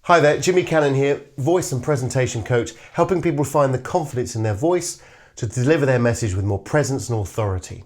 Hi there, Jimmy Cannon here, voice and presentation coach, helping people find the confidence in their voice to deliver their message with more presence and authority.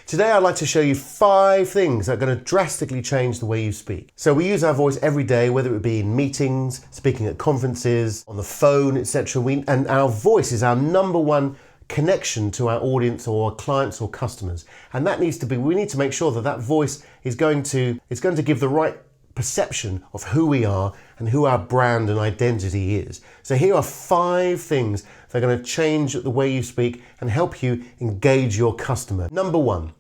Today I'd like to show you 5 things that are going to drastically change the way you speak. So we use our voice every day, whether it be in meetings, speaking at conferences, on the phone, etc. And our voice is our number one connection to our audience or our clients or customers. And that needs to be, we need to make sure that that voice is going to give the right perception of who we are and who our brand and identity is. So here are 5 things that are going to change the way you speak and help you engage your customer. Number 1,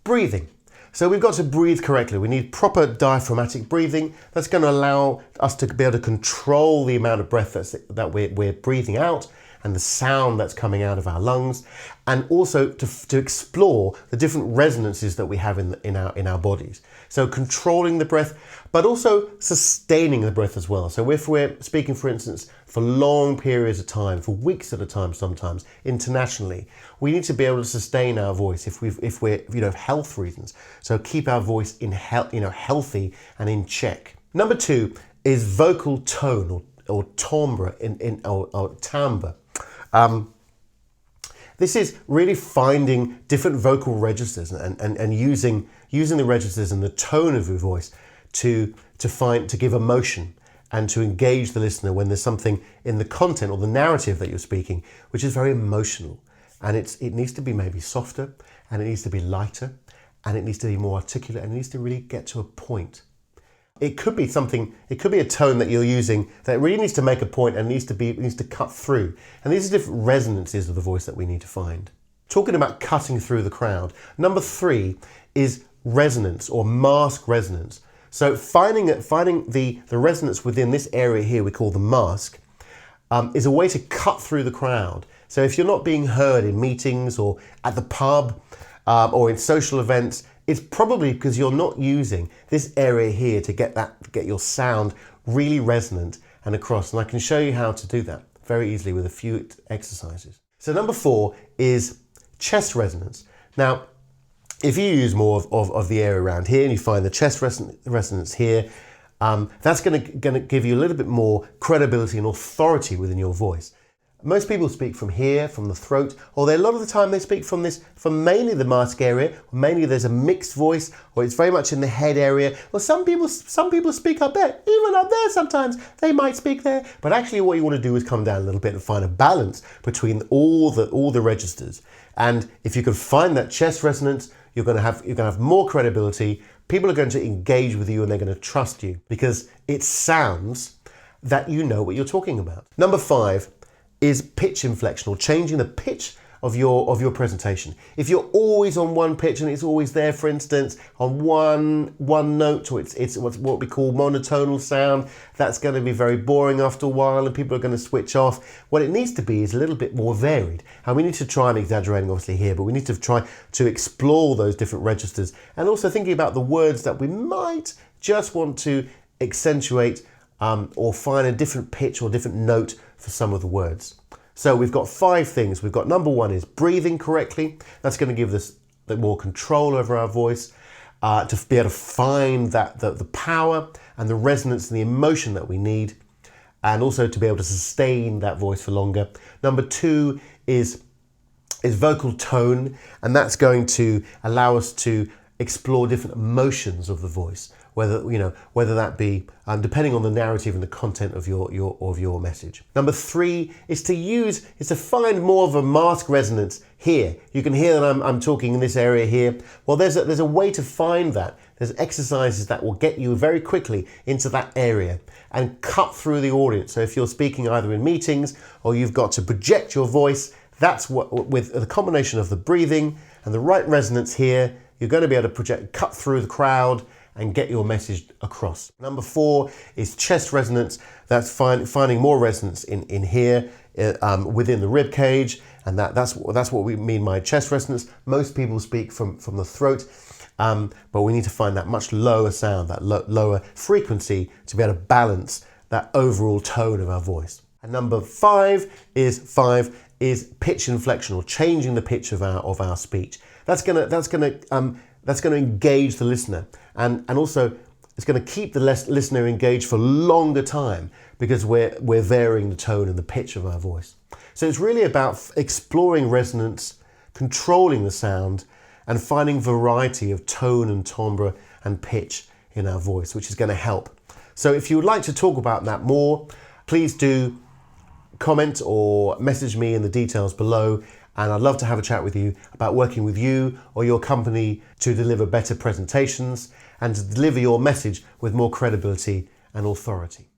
breathing. So we've got to breathe correctly. We need proper diaphragmatic breathing. That's going to allow us to be able to control the amount of breath that we're breathing out and the sound that's coming out of our lungs, and also to explore the different resonances that we have in our bodies. So controlling the breath, but also sustaining the breath as well. So if we're speaking, for instance, for long periods of time, for weeks at a time sometimes, internationally, we need to be able to sustain our voice if we're health reasons. So keep our voice healthy and in check. Number 2 is vocal tone or timbre or timbre. This is really finding different vocal registers and using the registers and the tone of your voice to give emotion and to engage the listener when there's something in the content or the narrative that you're speaking which is very emotional, and it needs to be maybe softer, and it needs to be lighter, and it needs to be more articulate, and it needs to really get to a point. It could be a tone that you're using that really needs to make a point and needs to cut through. And these are different resonances of the voice that we need to find. Talking about cutting through the crowd, number 3 is resonance or mask resonance. So finding the resonance within this area here we call the mask is a way to cut through the crowd. So if you're not being heard in meetings or at the pub or in social events, it's probably because you're not using this area here to get your sound really resonant and across. And I can show you how to do that very easily with a few exercises. So number 4 is chest resonance. Now, if you use more of the area around here and you find the chest resonance here, that's going to give you a little bit more credibility and authority within your voice. Most people speak from here, from the throat, or a lot of the time they speak from mainly the mask area, or mainly there's a mixed voice, or it's very much in the head area. Well, some people speak up there, even up there sometimes, they might speak there. But actually what you want to do is come down a little bit and find a balance between all the registers. And if you can find that chest resonance, you're going to have more credibility. People are going to engage with you and they're going to trust you because it sounds that you know what you're talking about. Number 5 is pitch inflection, or changing the pitch of your presentation. If you're always on one pitch and it's always there, for instance, on one note, or it's what we call monotonal sound, that's going to be very boring after a while and people are going to switch off. What it needs to be is a little bit more varied. And we need to try, I'm exaggerating obviously here, but we need to try to explore those different registers, and also thinking about the words that we might just want to accentuate or find a different pitch or different note for some of the words. So we've got 5 things. We've got number 1 is breathing correctly. That's going to give us the more control over our voice, to be able to find the power and the resonance and the emotion that we need, and also to be able to sustain that voice for longer. Number 2 is vocal tone, and that's going to allow us to explore different emotions of the voice, whether that be depending on the narrative and the content of your message. Number 3 is to find more of a mask resonance here. You can hear that I'm talking in this area here. Well, there's a way to find that. There's exercises that will get you very quickly into that area and cut through the audience. So if you're speaking either in meetings or you've got to project your voice, that's what, with the combination of the breathing and the right resonance here, you're going to be able to cut through the crowd and get your message across. Number 4 is chest resonance. That's finding more resonance in here within the rib cage, and that's what we mean by chest resonance. Most people speak from the throat, but we need to find that much lower sound, that lower frequency, to be able to balance that overall tone of our voice. And number 5 is pitch inflection, or changing the pitch of our speech. That's going to engage the listener and also It's going to keep the listener engaged for longer time because we're varying the tone and the pitch of our voice. So it's really about exploring resonance, controlling the sound, and finding variety of tone and timbre and pitch in our voice, which is going to help. So if you would like to talk about that more, please do comment or message me in the details below, and I'd love to have a chat with you about working with you or your company to deliver better presentations and to deliver your message with more credibility and authority.